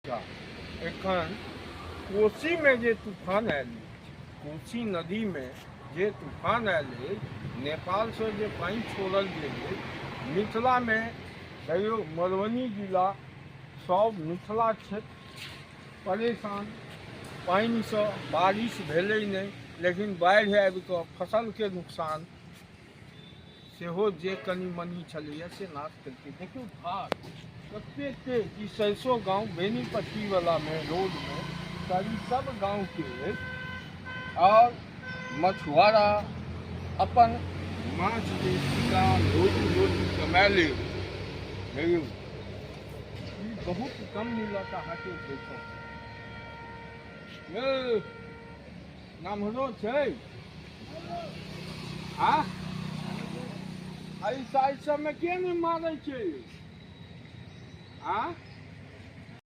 एखन कोसी में जे तूफान आयल, कोसी नदी में जे तूफान आयल, नेपाल से जे पानी छोड़ल गेल, मिथिला में कहियो मधुबनी जिला सब मिथिला क्षेत्र परेशान पानी से, बारिश भेलै नहीं, लेकिन बाढ़ि आबि कऽ फसल के नुकसान सेहो जे कनी मनी छलैया से नाश केलकै। देखियौ घाट कते तेज, ई 600 गाँव बेनीपट्टी वाला में रोड में करीब सब गाँव के और मछुआरा अपन माछ के शिकार रोजी कमा ले। देखियौ ई बहुत कम मिलता हाटे देखो। ये नामहरो छै आ साइड सब में के नहीं मारे छै आ